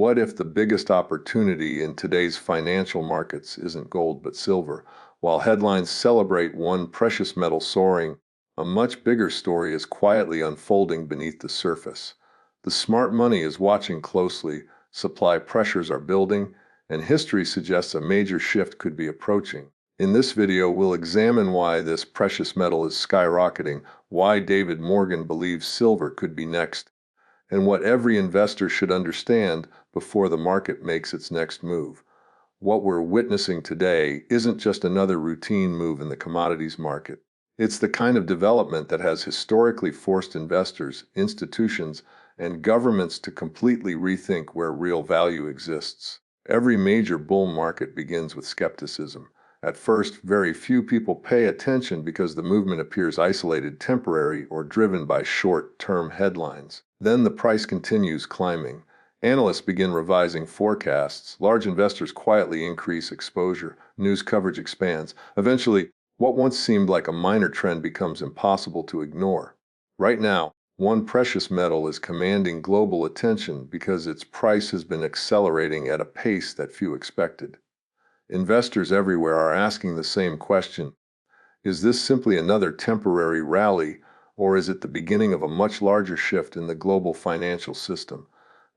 What if the biggest opportunity in today's financial markets isn't gold but silver? While headlines celebrate one precious metal soaring, a much bigger story is quietly unfolding beneath the surface. The smart money is watching closely, supply pressures are building, and history suggests a major shift could be approaching. In this video, we'll examine why this precious metal is skyrocketing, why David Morgan believes silver could be next, and what every investor should understand before the market makes its next move. What we're witnessing today isn't just another routine move in the commodities market. It's the kind of development that has historically forced investors, institutions, and governments to completely rethink where real value exists. Every major bull market begins with skepticism. At first, very few people pay attention because the movement appears isolated, temporary, or driven by short-term headlines. Then the price continues climbing. Analysts begin revising forecasts, large investors quietly increase exposure, news coverage expands. Eventually, what once seemed like a minor trend becomes impossible to ignore. Right now, one precious metal is commanding global attention because its price has been accelerating at a pace that few expected. Investors everywhere are asking the same question: is this simply another temporary rally, or is it the beginning of a much larger shift in the global financial system?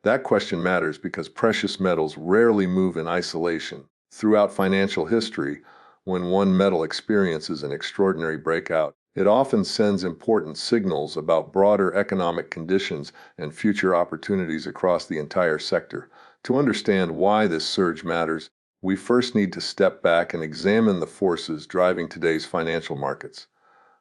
That question matters because precious metals rarely move in isolation. Throughout financial history, when one metal experiences an extraordinary breakout, it often sends important signals about broader economic conditions and future opportunities across the entire sector. To understand why this surge matters, we first need to step back and examine the forces driving today's financial markets.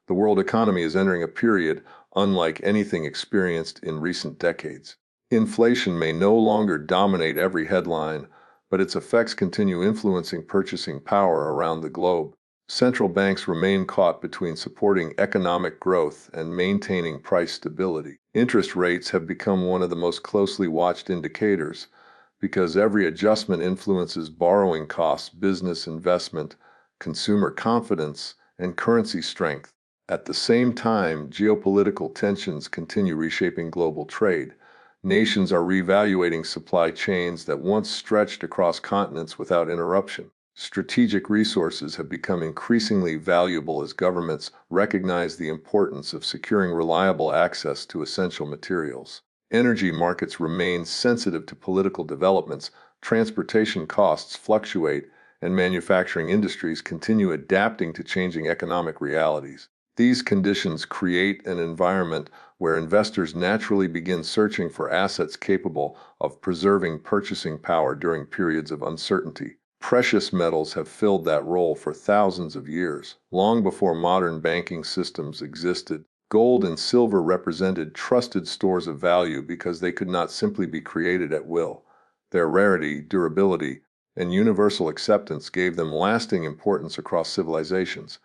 The world economy is entering a period unlike anything experienced in recent decades. Inflation may no longer dominate every headline, but its effects continue influencing purchasing power around the globe. Central banks remain caught between supporting economic growth and maintaining price stability. Interest rates have become one of the most closely watched indicators because every adjustment influences borrowing costs, business investment, consumer confidence, and currency strength. At the same time, geopolitical tensions continue reshaping global trade. Nations are reevaluating supply chains that once stretched across continents without interruption. Strategic resources have become increasingly valuable as governments recognize the importance of securing reliable access to essential materials. Energy markets remain sensitive to political developments, transportation costs fluctuate, and manufacturing industries continue adapting to changing economic realities. These conditions create an environment where investors naturally begin searching for assets capable of preserving purchasing power during periods of uncertainty. Precious metals have filled that role for thousands of years. Long before modern banking systems existed, gold and silver represented trusted stores of value because they could not simply be created at will. Their rarity, durability, and universal acceptance gave them lasting importance across civilizations.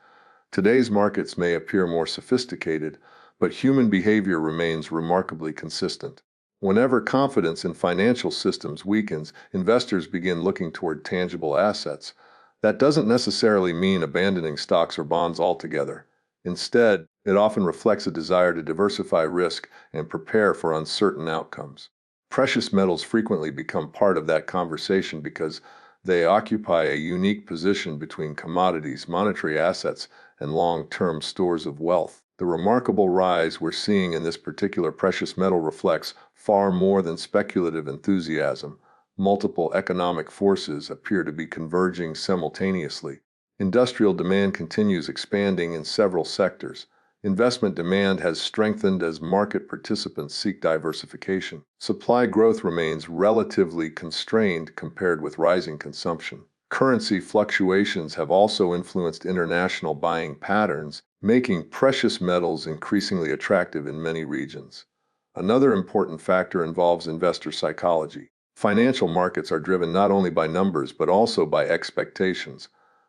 Today's markets may appear more sophisticated, but human behavior remains remarkably consistent. Whenever confidence in financial systems weakens, investors begin looking toward tangible assets. That doesn't necessarily mean abandoning stocks or bonds altogether. Instead, it often reflects a desire to diversify risk and prepare for uncertain outcomes. Precious metals frequently become part of that conversation because they occupy a unique position between commodities, monetary assets, and long-term stores of wealth. The remarkable rise we're seeing in this particular precious metal reflects far more than speculative enthusiasm. Multiple economic forces appear to be converging simultaneously. Industrial demand continues expanding in several sectors. Investment demand has strengthened as market participants seek diversification. Supply growth remains relatively constrained compared with rising consumption. Currency fluctuations have also influenced international buying patterns, making precious metals increasingly attractive in many regions. Another important factor involves investor psychology. Financial markets are driven not only by numbers but also by expectations.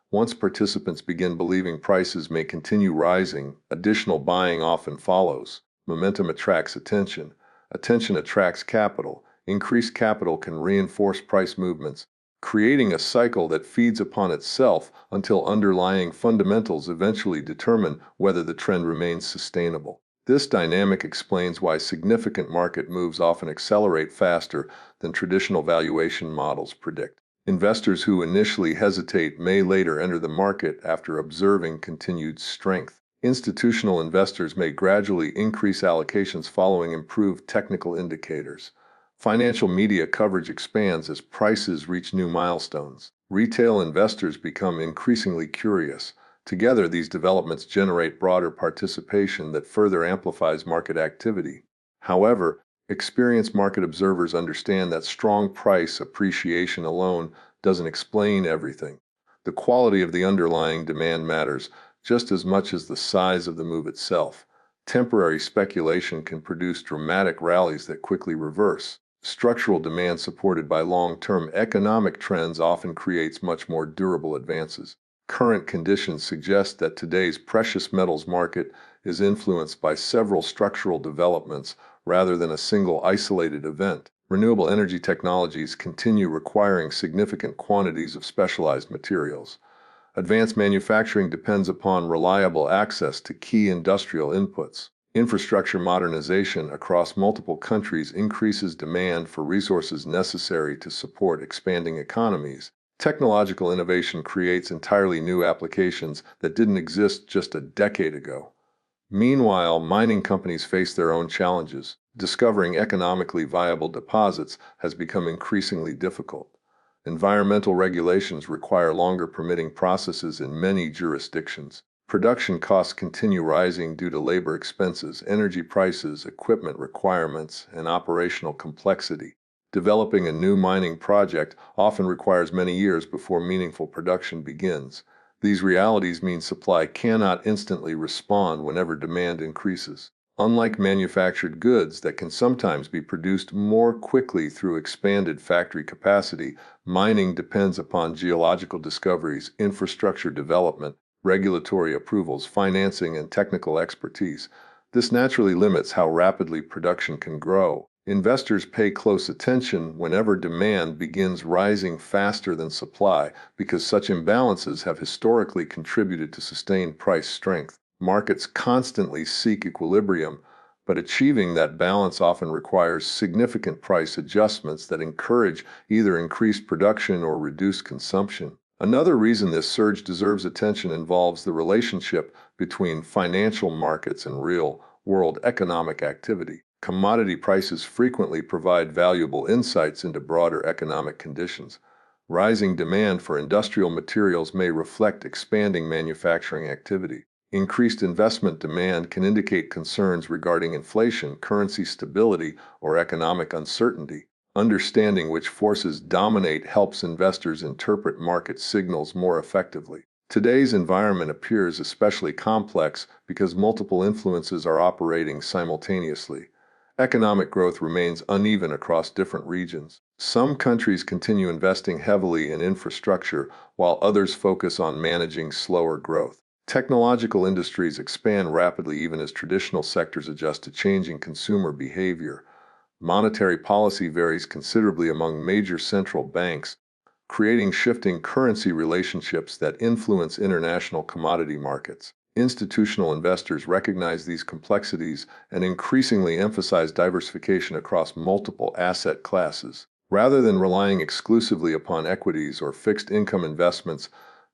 Once participants begin believing prices may continue rising, additional buying often follows. Momentum attracts attention. Attention attracts capital. Increased capital can reinforce price movements, creating a cycle that feeds upon itself until underlying fundamentals eventually determine whether the trend remains sustainable. This dynamic explains why significant market moves often accelerate faster than traditional valuation models predict. Investors who initially hesitate may later enter the market after observing continued strength. Institutional investors may gradually increase allocations following improved technical indicators. Financial media coverage expands as prices reach new milestones. Retail investors become increasingly curious. Together, these developments generate broader participation that further amplifies market activity. However, experienced market observers understand that strong price appreciation alone doesn't explain everything. The quality of the underlying demand matters just as much as the size of the move itself. Temporary speculation can produce dramatic rallies that quickly reverse. Structural demand supported by long-term economic trends often creates much more durable advances. Current conditions suggest that today's precious metals market is influenced by several structural developments rather than a single isolated event. Renewable energy technologies continue requiring significant quantities of specialized materials. Advanced manufacturing depends upon reliable access to key industrial inputs. Infrastructure modernization across multiple countries increases demand for resources necessary to support expanding economies. Technological innovation creates entirely new applications that didn't exist just a decade ago. Meanwhile, mining companies face their own challenges. Discovering economically viable deposits has become increasingly difficult. Environmental regulations require longer permitting processes in many jurisdictions. Production costs continue rising due to labor expenses, energy prices, equipment requirements, and operational complexity. Developing a new mining project often requires many years before meaningful production begins. These realities mean supply cannot instantly respond whenever demand increases. Unlike manufactured goods that can sometimes be produced more quickly through expanded factory capacity, mining depends upon geological discoveries, infrastructure development, regulatory approvals, financing, and technical expertise. This naturally limits how rapidly production can grow. Investors pay close attention whenever demand begins rising faster than supply because such imbalances have historically contributed to sustained price strength. Markets constantly seek equilibrium, but achieving that balance often requires significant price adjustments that encourage either increased production or reduced consumption. Another reason this surge deserves attention involves the relationship between financial markets and real-world economic activity. Commodity prices frequently provide valuable insights into broader economic conditions. Rising demand for industrial materials may reflect expanding manufacturing activity. Increased investment demand can indicate concerns regarding inflation, currency stability, or economic uncertainty. Understanding which forces dominate helps investors interpret market signals more effectively. Today's environment appears especially complex because multiple influences are operating simultaneously. Economic growth remains uneven across different regions. Some countries continue investing heavily in infrastructure, while others focus on managing slower growth. Technological industries expand rapidly even as traditional sectors adjust to changing consumer behavior. Monetary policy varies considerably among major central banks, creating shifting currency relationships that influence international commodity markets. Institutional investors recognize these complexities and increasingly emphasize diversification across multiple asset classes. Rather than relying exclusively upon equities or fixed income investments,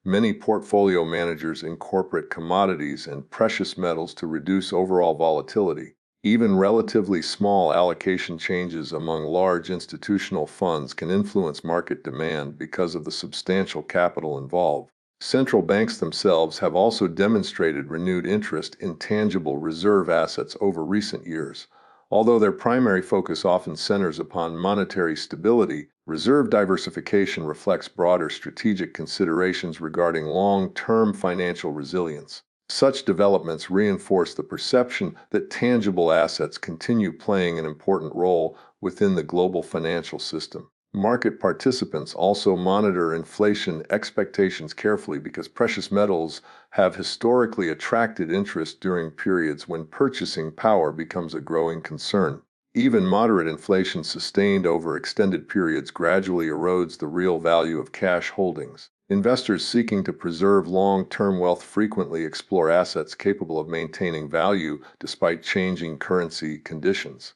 many portfolio managers incorporate commodities and precious metals to reduce overall volatility. Even relatively small allocation changes among large institutional funds can influence market demand because of the substantial capital involved. Central banks themselves have also demonstrated renewed interest in tangible reserve assets over recent years. Although their primary focus often centers upon monetary stability, reserve diversification reflects broader strategic considerations regarding long-term financial resilience. Such developments reinforce the perception that tangible assets continue playing an important role within the global financial system. Market participants also monitor inflation expectations carefully because precious metals have historically attracted interest during periods when purchasing power becomes a growing concern. Even moderate inflation sustained over extended periods gradually erodes the real value of cash holdings. Investors seeking to preserve long-term wealth frequently explore assets capable of maintaining value despite changing currency conditions.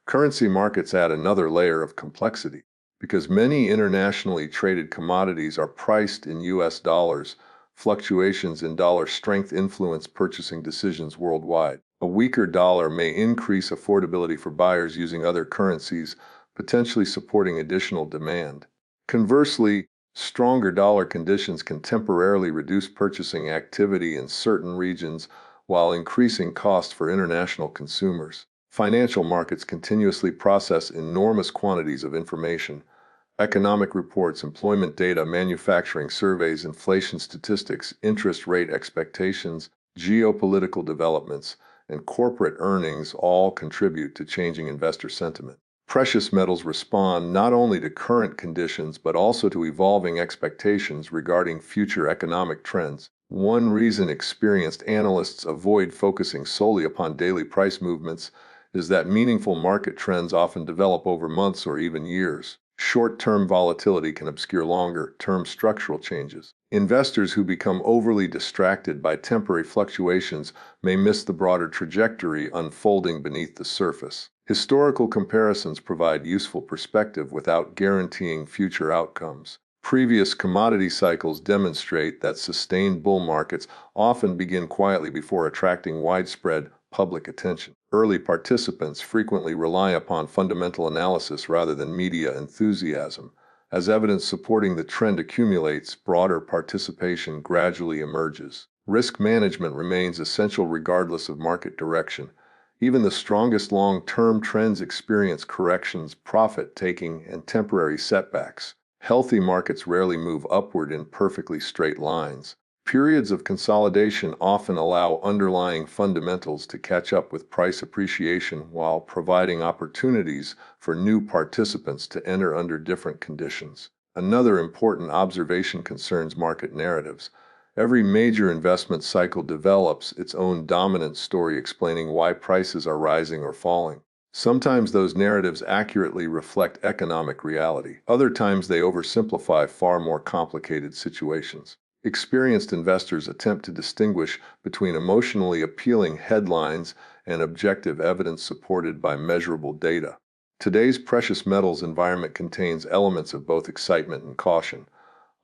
Currency markets add another layer of complexity because many internationally traded commodities are priced in US dollars. Fluctuations in dollar strength influence purchasing decisions worldwide. A weaker dollar may increase affordability for buyers using other currencies, potentially supporting additional demand. Conversely, stronger dollar conditions can temporarily reduce purchasing activity in certain regions while increasing costs for international consumers. Financial markets continuously process enormous quantities of information. Economic reports, employment data, manufacturing surveys, inflation statistics, interest rate expectations, geopolitical developments, and corporate earnings all contribute to changing investor sentiment. Precious metals respond not only to current conditions but also to evolving expectations regarding future economic trends. One reason experienced analysts avoid focusing solely upon daily price movements is that meaningful market trends often develop over months or even years. Short-term volatility can obscure longer-term structural changes. Investors who become overly distracted by temporary fluctuations may miss the broader trajectory unfolding beneath the surface. Historical comparisons provide useful perspective without guaranteeing future outcomes. Previous commodity cycles demonstrate that sustained bull markets often begin quietly before attracting widespread public attention. Early participants frequently rely upon fundamental analysis rather than media enthusiasm. As evidence supporting the trend accumulates, broader participation gradually emerges. Risk management remains essential regardless of market direction. Even the strongest long-term trends experience corrections, profit-taking, and temporary setbacks. Healthy markets rarely move upward in perfectly straight lines. Periods of consolidation often allow underlying fundamentals to catch up with price appreciation while providing opportunities for new participants to enter under different conditions. Another important observation concerns market narratives. Every major investment cycle develops its own dominant story explaining why prices are rising or falling. Sometimes those narratives accurately reflect economic reality. Other times they oversimplify far more complicated situations. Experienced investors attempt to distinguish between emotionally appealing headlines and objective evidence supported by measurable data. Today's precious metals environment contains elements of both excitement and caution.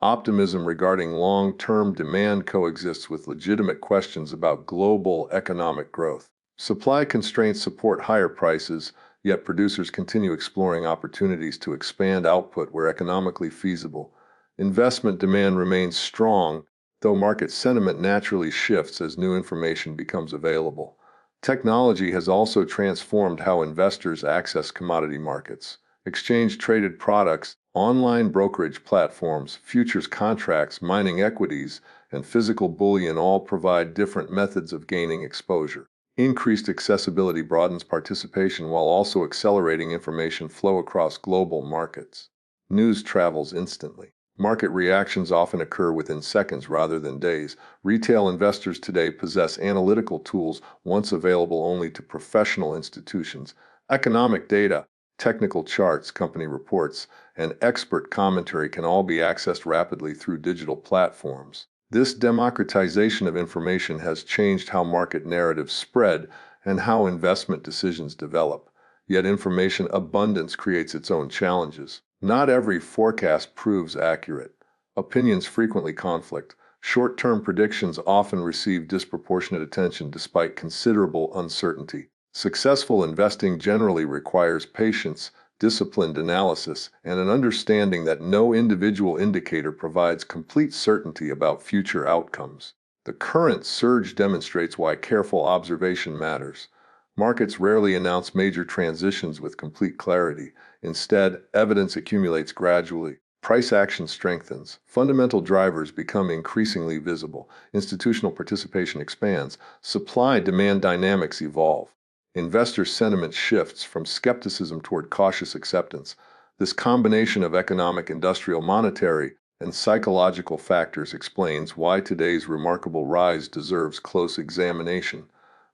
Optimism regarding long-term demand coexists with legitimate questions about global economic growth. Supply constraints support higher prices, yet producers continue exploring opportunities to expand output where economically feasible. Investment demand remains strong, though market sentiment naturally shifts as new information becomes available. Technology has also transformed how investors access commodity markets. Exchange-traded products, online brokerage platforms, futures contracts, mining equities, and physical bullion all provide different methods of gaining exposure. Increased accessibility broadens participation while also accelerating information flow across global markets. News travels instantly. Market reactions often occur within seconds rather than days. Retail investors today possess analytical tools once available only to professional institutions. Economic data, technical charts, company reports, and expert commentary can all be accessed rapidly through digital platforms. This democratization of information has changed how market narratives spread and how investment decisions develop. Yet information abundance creates its own challenges. Not every forecast proves accurate. Opinions frequently conflict. Short-term predictions often receive disproportionate attention despite considerable uncertainty. Successful investing generally requires patience, disciplined analysis, and an understanding that no individual indicator provides complete certainty about future outcomes. The current surge demonstrates why careful observation matters. Markets rarely announce major transitions with complete clarity. Instead, evidence accumulates gradually. Price action strengthens. Fundamental drivers become increasingly visible. Institutional participation expands. Supply-demand dynamics evolve. Investor sentiment shifts from skepticism toward cautious acceptance. This combination of economic, industrial, monetary, and psychological factors explains why today's remarkable rise deserves close examination.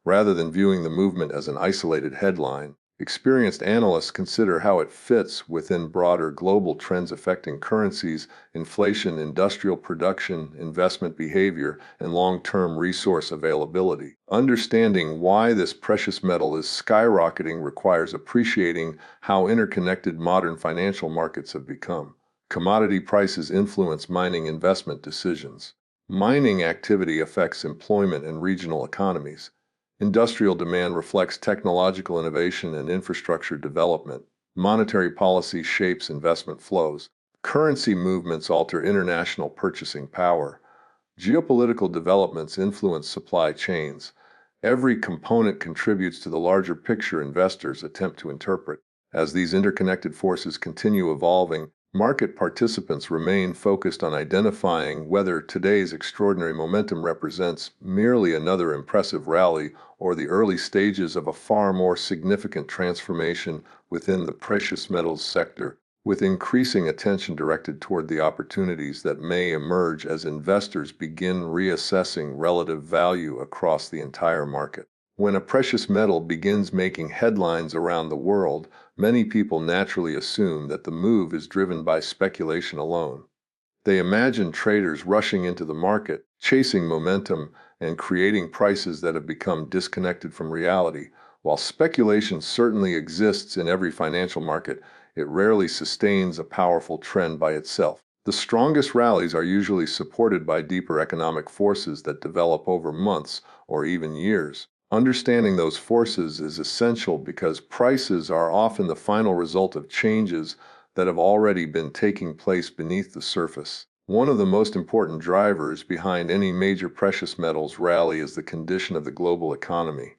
Rather than viewing the movement as an isolated headline, Experienced analysts consider how it fits within broader global trends affecting currencies, inflation, industrial production, investment behavior, and long-term resource availability. Understanding why this precious metal is skyrocketing requires appreciating how interconnected modern financial markets have become. Commodity prices influence mining investment decisions. Mining activity affects employment and regional economies. Industrial demand reflects technological innovation and infrastructure development. Monetary policy shapes investment flows. Currency movements alter international purchasing power. Geopolitical developments influence supply chains. Every component contributes to the larger picture investors attempt to interpret. As these interconnected forces continue evolving, market participants remain focused on identifying whether today's extraordinary momentum represents merely another impressive rally or the early stages of a far more significant transformation within the precious metals sector, with increasing attention directed toward the opportunities that may emerge as investors begin reassessing relative value across the entire market. When a precious metal begins making headlines around the world, many people naturally assume that the move is driven by speculation alone. They imagine traders rushing into the market, chasing momentum, and creating prices that have become disconnected from reality. While speculation certainly exists in every financial market, it rarely sustains a powerful trend by itself. The strongest rallies are usually supported by deeper economic forces that develop over months or even years. Understanding those forces is essential because prices are often the final result of changes that have already been taking place beneath the surface. One of the most important drivers behind any major precious metals rally is the condition of the global economy.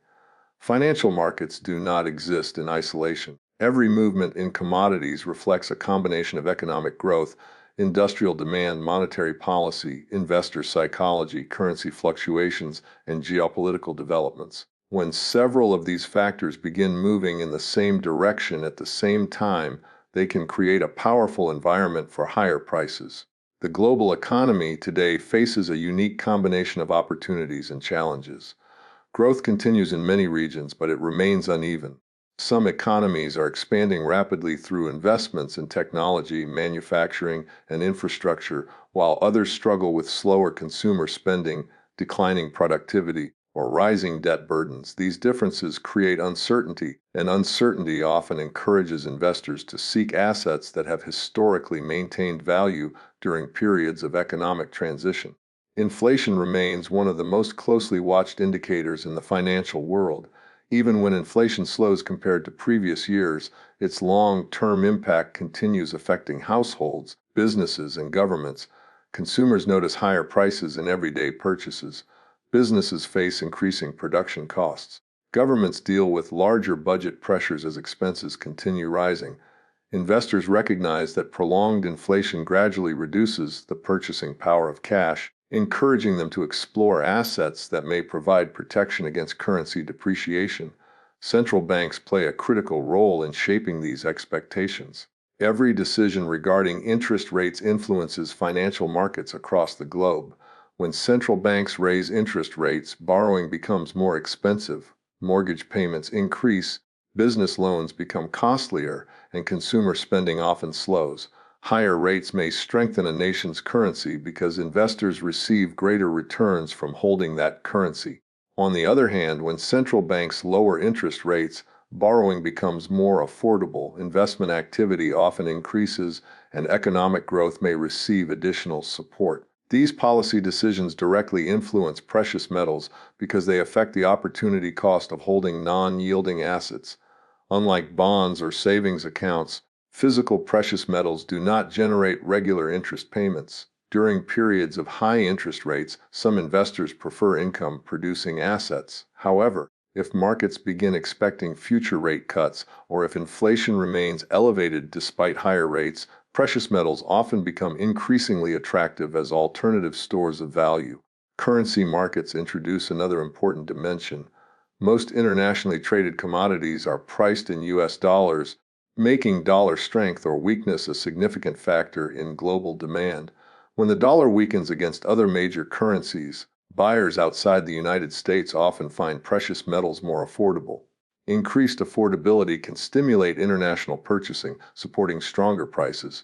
Financial markets do not exist in isolation. Every movement in commodities reflects a combination of economic growth, industrial demand, monetary policy, investor psychology, currency fluctuations, and geopolitical developments. When several of these factors begin moving in the same direction at the same time, they can create a powerful environment for higher prices. The global economy today faces a unique combination of opportunities and challenges. Growth continues in many regions, but it remains uneven. Some economies are expanding rapidly through investments in technology, manufacturing, and infrastructure, while others struggle with slower consumer spending, declining productivity, or rising debt burdens. These differences create uncertainty, and uncertainty often encourages investors to seek assets that have historically maintained value during periods of economic transition. Inflation remains one of the most closely watched indicators in the financial world. Even when inflation slows compared to previous years, its long-term impact continues affecting households, businesses, and governments. Consumers notice higher prices in everyday purchases. Businesses face increasing production costs. Governments deal with larger budget pressures as expenses continue rising. Investors recognize that prolonged inflation gradually reduces the purchasing power of cash, encouraging them to explore assets that may provide protection against currency depreciation. Central banks play a critical role in shaping these expectations. Every decision regarding interest rates influences financial markets across the globe. When central banks raise interest rates, borrowing becomes more expensive, mortgage payments increase, business loans become costlier, and consumer spending often slows. Higher rates may strengthen a nation's currency because investors receive greater returns from holding that currency. On the other hand, when central banks lower interest rates, borrowing becomes more affordable, investment activity often increases, and economic growth may receive additional support. These policy decisions directly influence precious metals because they affect the opportunity cost of holding non-yielding assets. Unlike bonds or savings accounts, physical precious metals do not generate regular interest payments. During periods of high interest rates, some investors prefer income-producing assets. However, if markets begin expecting future rate cuts or if inflation remains elevated despite higher rates, precious metals often become increasingly attractive as alternative stores of value. Currency markets introduce another important dimension. Most internationally traded commodities are priced in US dollars, making dollar strength or weakness a significant factor in global demand. When the dollar weakens against other major currencies, buyers outside the United States often find precious metals more affordable. Increased affordability can stimulate international purchasing, supporting stronger prices.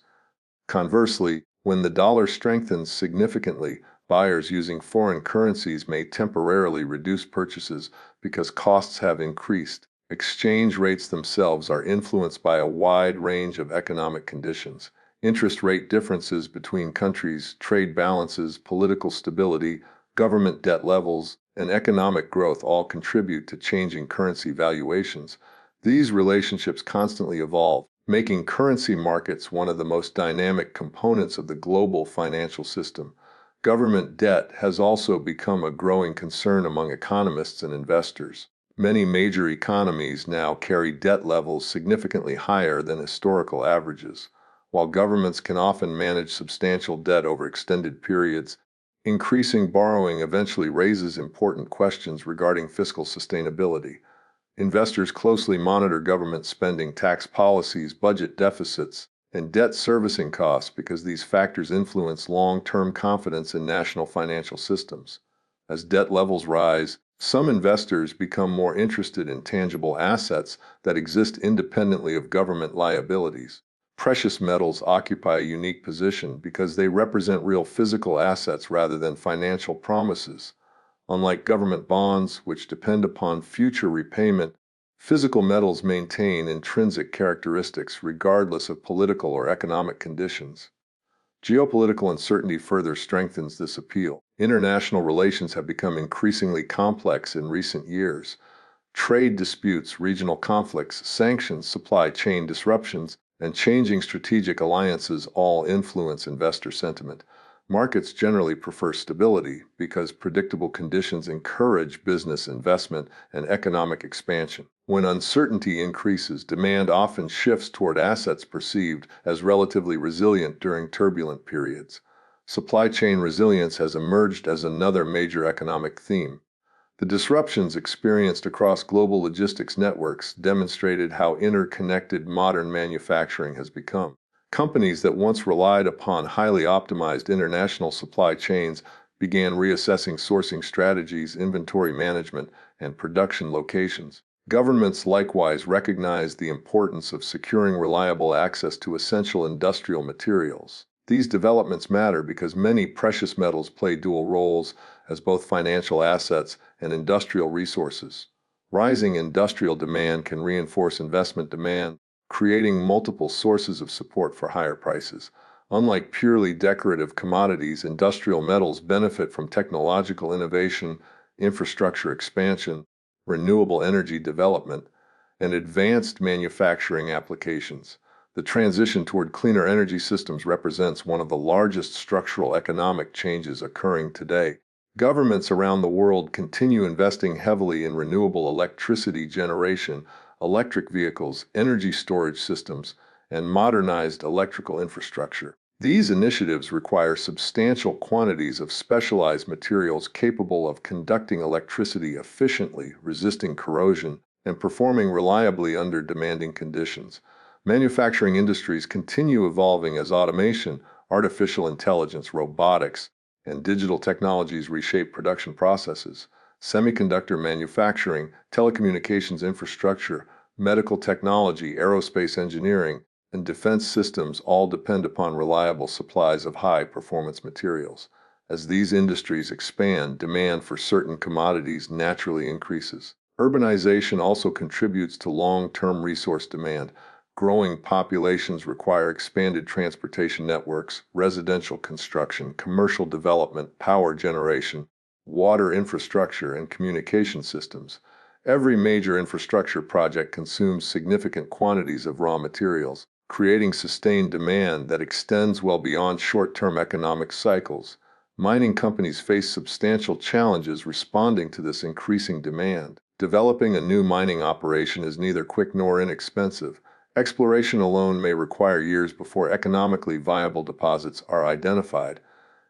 Conversely, when the dollar strengthens significantly, buyers using foreign currencies may temporarily reduce purchases because costs have increased. Exchange rates themselves are influenced by a wide range of economic conditions. Interest rate differences between countries, trade balances, political stability, government debt levels, and economic growth all contribute to changing currency valuations. These relationships constantly evolve, making currency markets one of the most dynamic components of the global financial system. Government debt has also become a growing concern among economists and investors. Many major economies now carry debt levels significantly higher than historical averages. While governments can often manage substantial debt over extended periods, increasing borrowing eventually raises important questions regarding fiscal sustainability. Investors closely monitor government spending, tax policies, budget deficits, and debt servicing costs because these factors influence long-term confidence in national financial systems. As debt levels rise, some investors become more interested in tangible assets that exist independently of government liabilities. Precious metals occupy a unique position because they represent real physical assets rather than financial promises. Unlike government bonds, which depend upon future repayment, physical metals maintain intrinsic characteristics regardless of political or economic conditions. Geopolitical uncertainty further strengthens this appeal. International relations have become increasingly complex in recent years. Trade disputes, regional conflicts, sanctions, supply chain disruptions, and changing strategic alliances all influence investor sentiment. Markets generally prefer stability because predictable conditions encourage business investment and economic expansion. When uncertainty increases, demand often shifts toward assets perceived as relatively resilient during turbulent periods. Supply chain resilience has emerged as another major economic theme. The disruptions experienced across global logistics networks demonstrated how interconnected modern manufacturing has become. Companies that once relied upon highly optimized international supply chains began reassessing sourcing strategies, inventory management, and production locations. Governments likewise recognized the importance of securing reliable access to essential industrial materials. These developments matter because many precious metals play dual roles as both financial assets and industrial resources. Rising industrial demand can reinforce investment demand, creating multiple sources of support for higher prices. Unlike purely decorative commodities, industrial metals benefit from technological innovation, infrastructure expansion, renewable energy development, and advanced manufacturing applications. The transition toward cleaner energy systems represents one of the largest structural economic changes occurring today. Governments around the world continue investing heavily in renewable electricity generation, electric vehicles, energy storage systems, and modernized electrical infrastructure. These initiatives require substantial quantities of specialized materials capable of conducting electricity efficiently, resisting corrosion, and performing reliably under demanding conditions. Manufacturing industries continue evolving as automation, artificial intelligence, robotics, and digital technologies reshape production processes. Semiconductor manufacturing, telecommunications infrastructure, medical technology, aerospace engineering, and defense systems all depend upon reliable supplies of high-performance materials. As these industries expand, demand for certain commodities naturally increases. Urbanization also contributes to long-term resource demand. Growing populations require expanded transportation networks, residential construction, commercial development, power generation, water infrastructure, and communication systems. Every major infrastructure project consumes significant quantities of raw materials, creating sustained demand that extends well beyond short-term economic cycles. Mining companies face substantial challenges responding to this increasing demand. Developing a new mining operation is neither quick nor inexpensive. Exploration alone may require years before economically viable deposits are identified.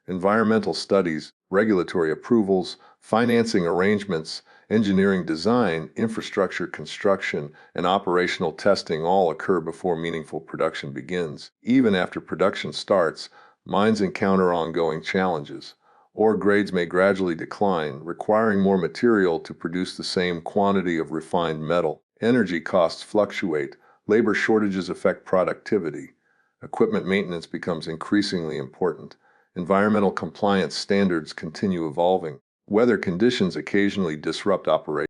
Environmental studies, regulatory approvals, financing arrangements, engineering design, infrastructure construction, and operational testing all occur before meaningful production begins. Even after production starts, mines encounter ongoing challenges. Ore grades may gradually decline, requiring more material to produce the same quantity of refined metal. Energy costs fluctuate, labor shortages affect productivity, equipment maintenance becomes increasingly important, environmental compliance standards continue evolving, weather conditions occasionally disrupt operations.